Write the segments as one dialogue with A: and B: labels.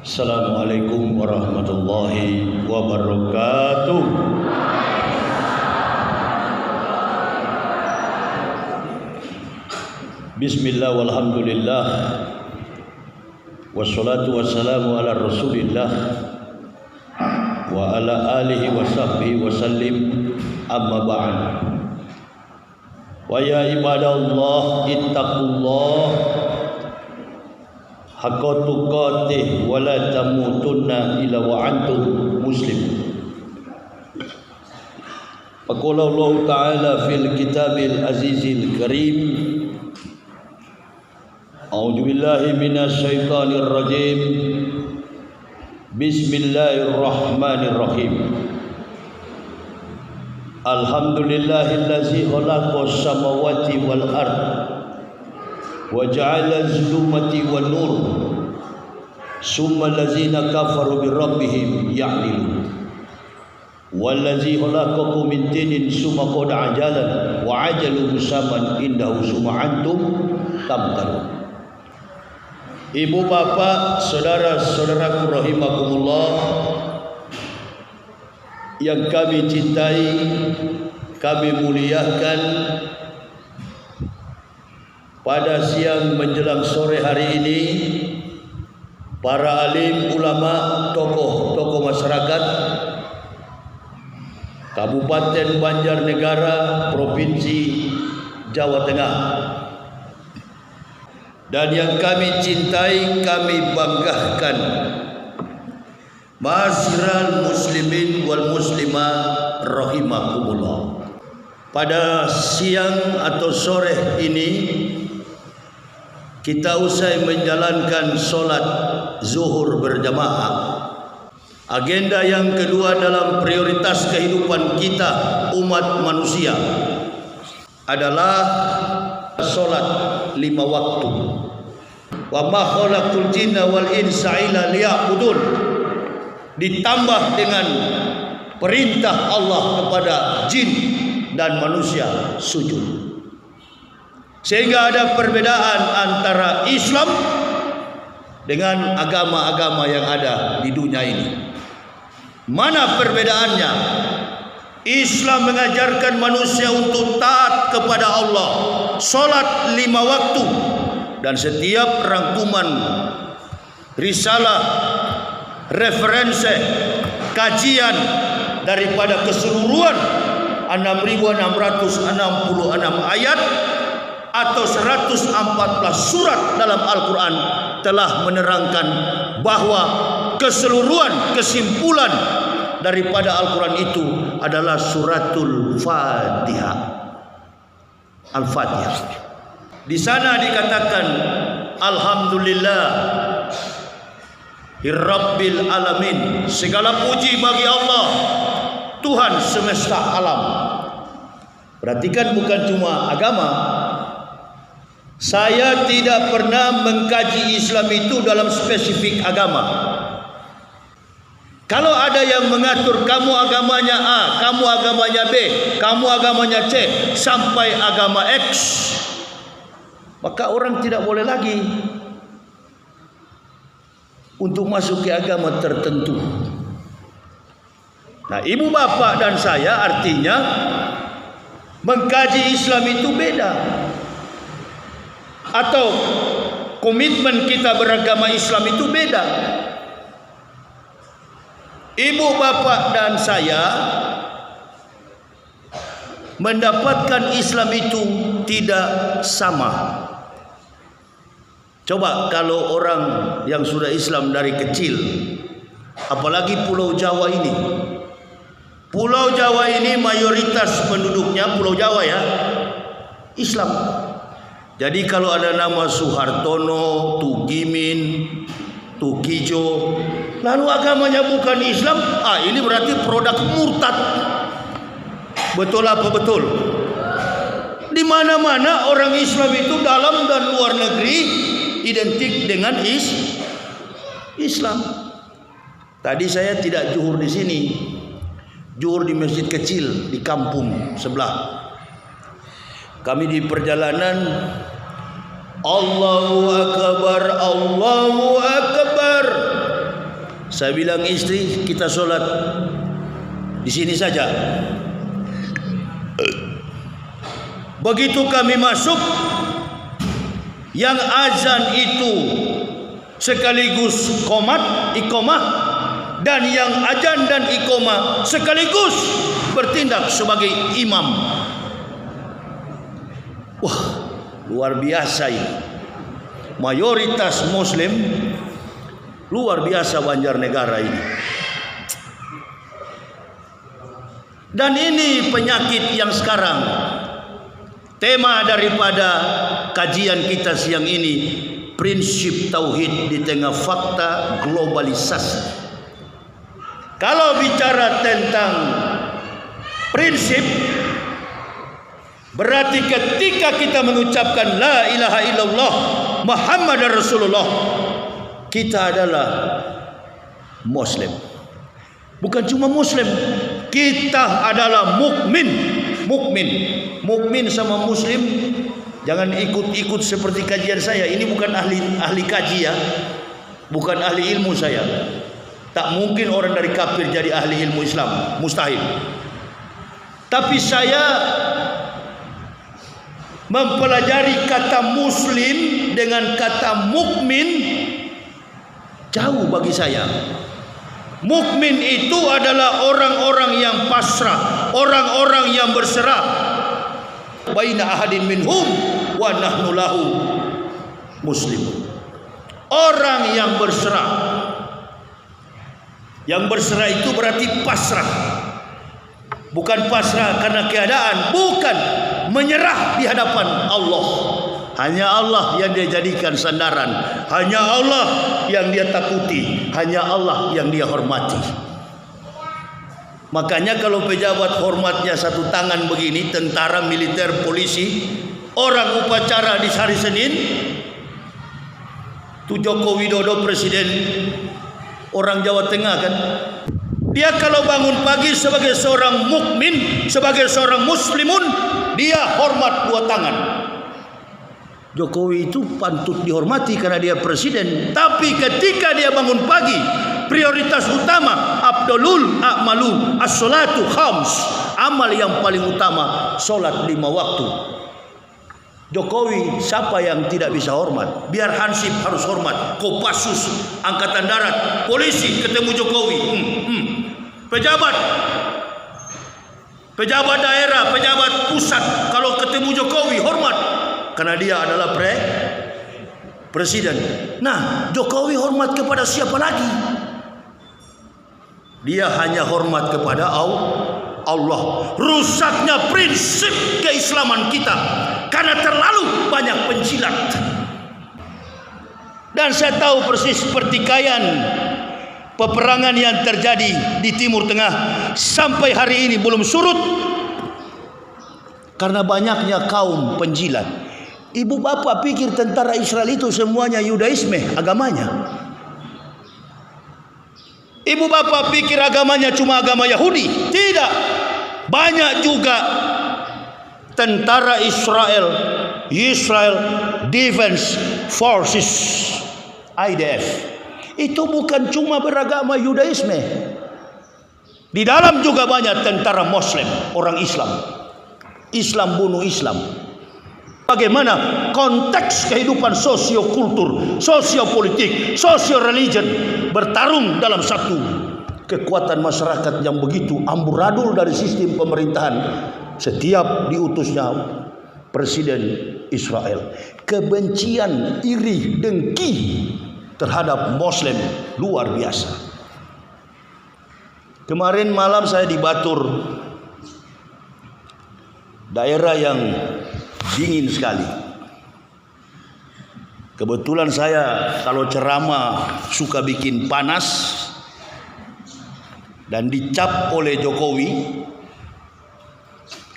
A: Assalamualaikum warahmatullahi wabarakatuh. Bismillah walhamdulillah wassalatu wassalamu ala rasulillah wa ala alihi wa sahbihi wa sallim, amma ba'd. Wa ya ibadallah ittaqullah haqqa tuqatih wa la tamutunna illa wa antum muslimun. Faqala Allah Ta'ala fil kitabil azizil karim, a'udzu billahi minasy syaithanir rajim, bismillahirrahmanirrahim. Alhamdulillahillazi khalaqas samawati wal ard wa ja'ala az-zulumati wan nur summa allazina kafaru bi rabbihim ya'dilun wallazi khalaqakum min tinin summa qad ajalan wa ajalu musamman indahu summa antum tamtarun. Ibu bapak, saudara-saudaraku rahimakumullah yang kami cintai, kami muliakan, pada siang menjelang sore hari ini para alim, ulama, tokoh-tokoh masyarakat Kabupaten Banjarnegara, Provinsi Jawa Tengah, dan yang kami cintai, kami banggakan, ma'asyiral muslimin wal muslimah rahimakumullah. Pada siang atau sore ini kita usai menjalankan solat zuhur berjamaah. Agenda yang kedua dalam prioritas kehidupan kita umat manusia adalah solat 5 waktu. Wa ma khalaqtul jinna wal insa illa liya'budun, ditambah dengan perintah Allah kepada jin dan manusia sujud. Sehingga ada perbedaan antara Islam dengan agama-agama yang ada di dunia ini. Mana perbedaannya? Islam mengajarkan manusia untuk taat kepada Allah, solat 5 waktu, dan setiap rangkuman risalah, referensi, kajian daripada keseluruhan 6.666 ayat atau 114 surat dalam Al-Quran telah menerangkan bahwa keseluruhan kesimpulan daripada Al-Quran itu adalah suratul Fatihah, Al-Fatihah. Di sana dikatakan alhamdulillah Rabbil alamin, segala puji bagi Allah, Tuhan semesta alam. Perhatikan, bukan cuma agama. Saya tidak pernah mengkaji Islam itu dalam spesifik agama. Kalau ada yang mengatur kamu agamanya A, kamu agamanya B, kamu agamanya C, sampai agama X, maka orang tidak boleh lagi untuk masuk ke agama tertentu. Nah, ibu bapak dan saya artinya mengkaji Islam itu beda. Atau komitmen kita beragama Islam itu beda. Ibu bapak dan saya mendapatkan Islam itu tidak sama. Coba kalau orang yang sudah Islam dari kecil, apalagi Pulau Jawa ini. Pulau Jawa ini mayoritas penduduknya, Pulau Jawa ya, Islam. Jadi kalau ada nama Suhartono, Tugimin, Tukijo, lalu agamanya bukan Islam, ini berarti produk murtad. Betul apa betul? Di mana-mana orang Islam itu dalam dan luar negeri identik dengan Islam. Tadi saya tidak zuhur di sini, zuhur di masjid kecil di kampung sebelah. Kami di perjalanan, Allahu Akbar, Allahu Akbar, Saya bilang istri, kita sholat di sini saja. Begitu kami masuk, yang azan itu sekaligus iqamah, dan yang azan dan iqamah sekaligus bertindak sebagai imam. Wah, luar biasa ini. Mayoritas Muslim, luar biasa Banjarnegara ini. Dan ini penyakit yang sekarang. Tema daripada kajian kita siang ini, prinsip tauhid di tengah fakta globalisasi. Kalau bicara tentang prinsip, berarti ketika kita mengucapkan la ilaha illallah Muhammad Rasulullah, kita adalah Muslim. Bukan cuma Muslim, kita adalah mukmin. Mukmin sama Muslim, jangan ikut-ikut seperti kajian saya. Ini bukan ahli kaji ya, bukan ahli ilmu saya. Tak mungkin orang dari kafir jadi ahli ilmu Islam, mustahil. Tapi saya mempelajari kata Muslim dengan kata mukmin, jauh bagi saya. Mukmin itu adalah orang-orang yang pasrah, orang-orang yang berserah. Baina ahadin minhum wa nahnu lahu muslimun. Orang yang berserah. Yang berserah itu berarti pasrah. Bukan pasrah karena keadaan, bukan, menyerah di hadapan Allah. Hanya Allah yang dia jadikan sandaran, hanya Allah yang dia takuti, hanya Allah yang dia hormati. Makanya kalau pejabat hormatnya satu tangan begini, tentara, militer, polisi, orang upacara di hari Senin, itu Joko Widodo presiden orang Jawa Tengah kan, dia kalau bangun pagi sebagai seorang mukmin, sebagai seorang muslimun, dia hormat dua tangan. Jokowi itu pantut dihormati karena dia presiden. Tapi ketika dia bangun pagi, prioritas utama afdalul a'malu as-salatu khams, amal yang paling utama solat 5 waktu. Jokowi siapa yang tidak bisa hormat? Biar Hansip harus hormat, Kopassus, Angkatan Darat, polisi ketemu Jokowi. Pejabat daerah, pejabat pusat kalau ketemu Jokowi hormat. Karena dia adalah presiden. Nah, Jokowi hormat kepada siapa lagi? Dia hanya hormat kepada Allah. Rusaknya prinsip keislaman kita karena terlalu banyak penjilat. Dan saya tahu persis pertikaian peperangan yang terjadi di Timur Tengah sampai hari ini belum surut karena banyaknya kaum penjilat. Ibu bapak pikir tentara Israel itu semuanya Yudaisme agamanya. Ibu bapak pikir agamanya cuma agama Yahudi. Tidak. Banyak juga tentara Israel Defense Forces, IDF. Itu bukan cuma beragama Yudaisme. Di dalam juga banyak tentara Muslim, orang Islam. Islam bunuh Islam. Bagaimana konteks kehidupan sosiokultur, sosiopolitik, sosio-religion bertarung dalam satu kekuatan masyarakat yang begitu amburadul dari sistem pemerintahan setiap diutusnya Presiden Israel. Kebencian, iri, dengki terhadap Muslim luar biasa. Kemarin malam saya di Batur, daerah yang dingin sekali. Kebetulan saya kalau ceramah suka bikin panas, dan dicap oleh Jokowi,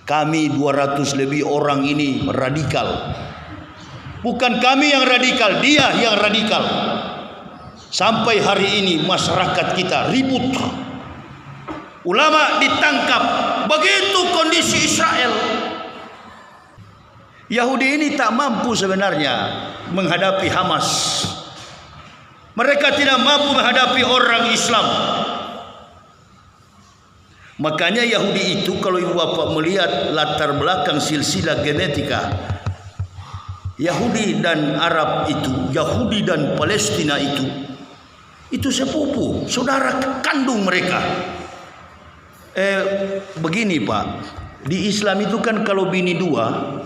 A: kami 200 lebih orang ini radikal. Bukan kami yang radikal, dia yang radikal. Sampai hari ini masyarakat kita ribut, ulama ditangkap. Begitu kondisi Israel. Yahudi ini tak mampu sebenarnya menghadapi Hamas, Mereka tidak mampu menghadapi orang Islam. Makanya Yahudi itu, kalau ibu bapak melihat latar belakang silsilah genetika Yahudi dan Arab itu, Yahudi dan Palestina itu sepupu, saudara kandung mereka. Begini Pak, di Islam itu kan kalau bini dua,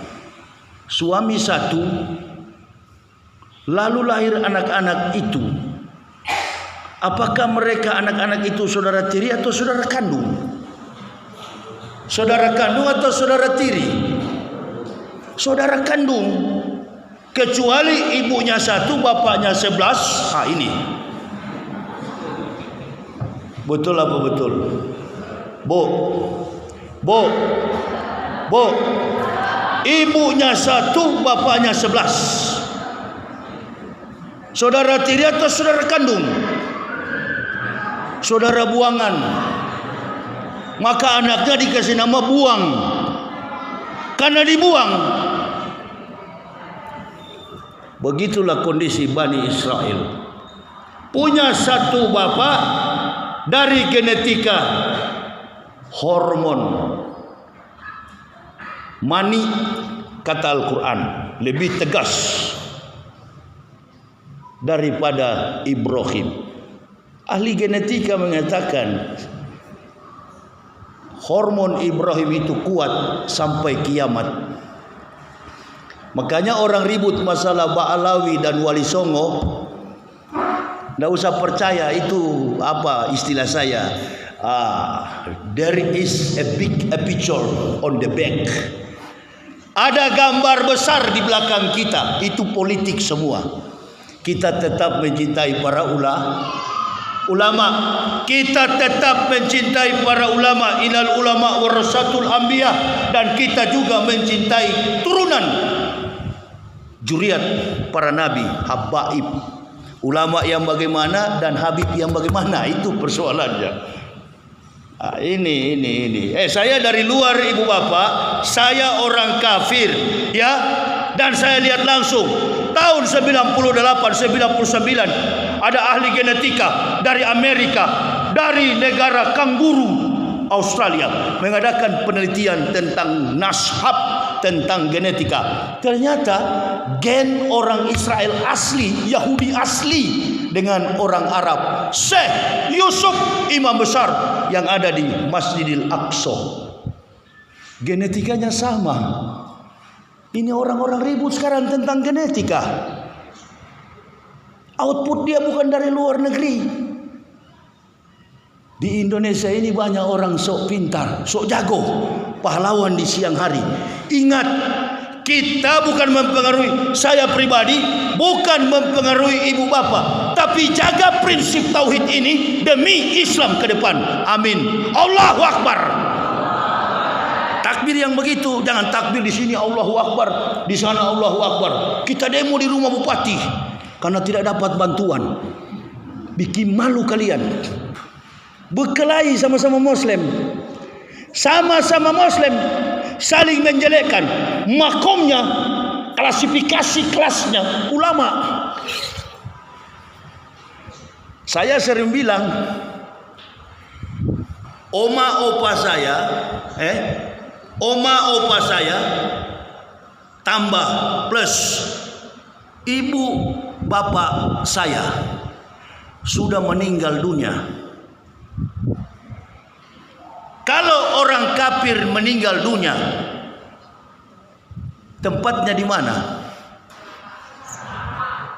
A: suami satu, lalu lahir anak-anak itu, apakah mereka anak-anak itu saudara tiri atau saudara kandung? Saudara kandung atau saudara tiri? Saudara kandung. Kecuali ibunya satu, bapaknya 11. Ini betul apa betul? Bu, ibunya satu, bapaknya 11. Saudara tiri atau saudara kandung? Saudara buangan. Maka anaknya dikasih nama buang, karena dibuang. Begitulah kondisi Bani Israel. Punya satu bapak dari genetika hormon. Mani, kata Al-Quran, lebih tegas daripada Ibrahim. Ahli genetika mengatakan hormon Ibrahim itu kuat sampai kiamat. Makanya orang ribut masalah Ba'alawi dan Wali Songo, tidak usah percaya itu apa istilah saya. There is a big picture on the back. Ada gambar besar di belakang kita. Itu politik semua. Kita tetap mencintai para ulama. Kita tetap mencintai para ulama. Innal ulama warasatul anbiya. Dan kita juga mencintai turunan juriat para nabi, habaib. Ulama yang bagaimana dan habib yang bagaimana, itu persoalannya. Ini. Saya dari luar ibu bapak, saya orang kafir, ya, dan saya lihat langsung tahun 98, 99 ada ahli genetika dari Amerika, dari negara kanguru Australia mengadakan penelitian tentang nashab, tentang genetika. Ternyata gen orang Israel asli, Yahudi asli dengan orang Arab. Syekh Yusuf, imam besar yang ada di Masjidil Aqsa, genetikanya sama. Ini orang-orang ribut sekarang tentang genetika. Output dia bukan dari luar negeri. Di Indonesia ini banyak orang sok pintar, sok jago, pahlawan di siang hari. Ingat, kita bukan mempengaruhi, saya pribadi bukan mempengaruhi ibu bapak, tapi jaga prinsip tauhid ini demi Islam ke depan. Amin. Allahu Akbar. Takbir yang begitu, jangan takbir di sini Allahu Akbar, di sana Allahu Akbar. Kita demo di rumah bupati karena tidak dapat bantuan. Bikin malu kalian. Berkelahi sama-sama Muslim, sama-sama Muslim, saling menjelekkan. Makomnya, klasifikasi kelasnya ulama. Saya sering bilang, oma opa saya tambah plus ibu bapak saya sudah meninggal dunia. Kalau orang kafir meninggal dunia, tempatnya di mana?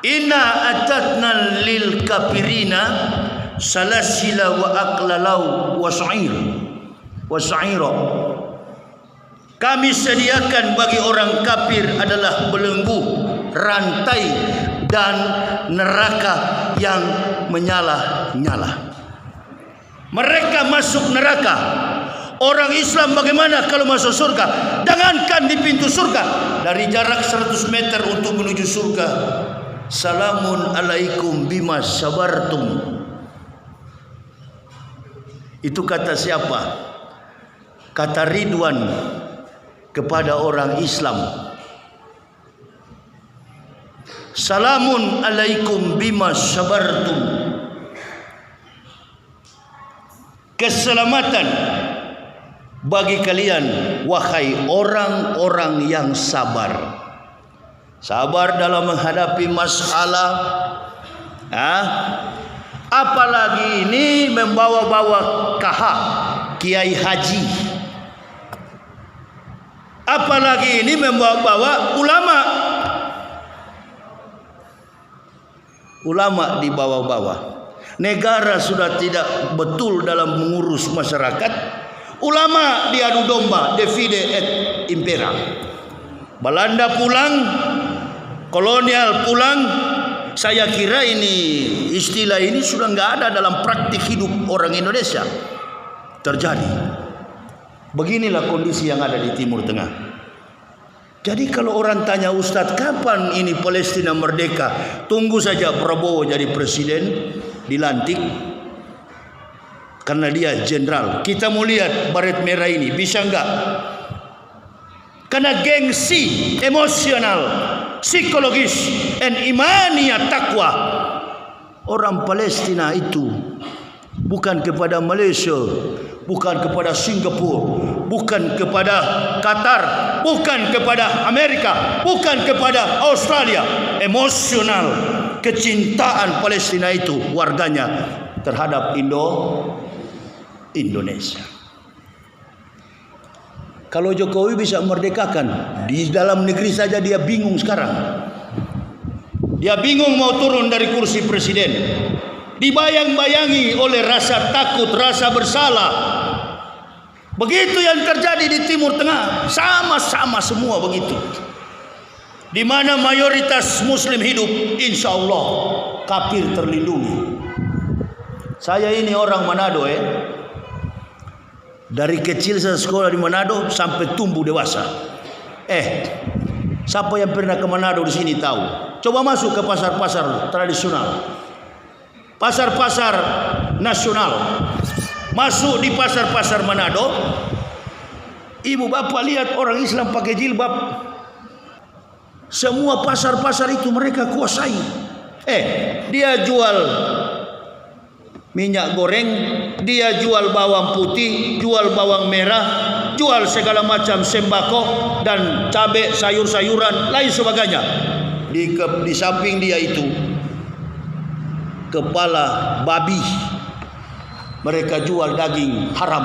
A: Inna atatna lil kafirina salasila wa aqlalau wa sa'ira. Kami sediakan bagi orang kafir adalah belenggu, rantai dan neraka yang menyala-nyala. Mereka masuk neraka. Orang Islam bagaimana kalau masuk surga? Jangankan di pintu surga, dari jarak 100 meter untuk menuju surga. Salamun alaikum bima sabartum. Itu kata siapa? Kata Ridwan kepada orang Islam. Salamun alaikum bima sabartum. Keselamatan bagi kalian wahai orang-orang yang sabar. Sabar dalam menghadapi masalah. Apalagi ini membawa-bawa kiai haji. Apalagi ini membawa-bawa ulama dibawa-bawa. Negara sudah tidak betul dalam mengurus masyarakat. Ulama diadu domba, divide et impera. Belanda pulang, kolonial pulang. Saya kira istilah ini sudah nggak ada dalam praktik hidup orang Indonesia. Terjadi. Beginilah kondisi yang ada di Timur Tengah. Jadi kalau orang tanya, Ustadz, kapan ini Palestina merdeka? Tunggu saja Prabowo jadi presiden, dilantik. Karena dia jenderal. Kita mau lihat baret merah ini, bisa nggak? Karena gengsi emosional, psikologis, dan imaniyah takwa. Orang Palestina itu bukan kepada Malaysia, bukan kepada Singapura, bukan kepada Qatar, bukan kepada Amerika, bukan kepada Australia. Emosional, kecintaan Palestina itu warganya terhadap Indonesia. Kalau Jokowi bisa merdekakan, di dalam negeri saja dia bingung sekarang. Dia bingung mau turun dari kursi presiden. Dibayang-bayangi oleh rasa takut, rasa bersalah. Begitu yang terjadi di Timur Tengah, sama-sama semua begitu. Di mana mayoritas Muslim hidup, insya Allah kafir terlindungi. Saya ini orang Manado Dari kecil saya sekolah di Manado sampai tumbuh dewasa. Siapa yang pernah ke Manado di sini tahu? Coba masuk ke pasar-pasar tradisional, pasar-pasar nasional. Masuk di pasar-pasar Manado, ibu bapak lihat orang Islam pakai jilbab. Semua pasar-pasar itu mereka kuasai. Dia jual minyak goreng, dia jual bawang putih, jual bawang merah, jual segala macam sembako dan cabai, sayur-sayuran, lain sebagainya. Di samping dia itu kepala babi. Mereka jual daging haram.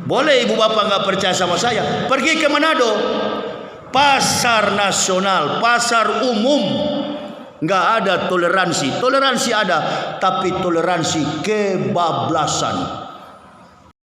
A: Boleh ibu bapak nggak percaya sama saya, pergi ke Manado, pasar nasional, pasar umum. Nggak ada toleransi. Toleransi ada, tapi toleransi kebablasan.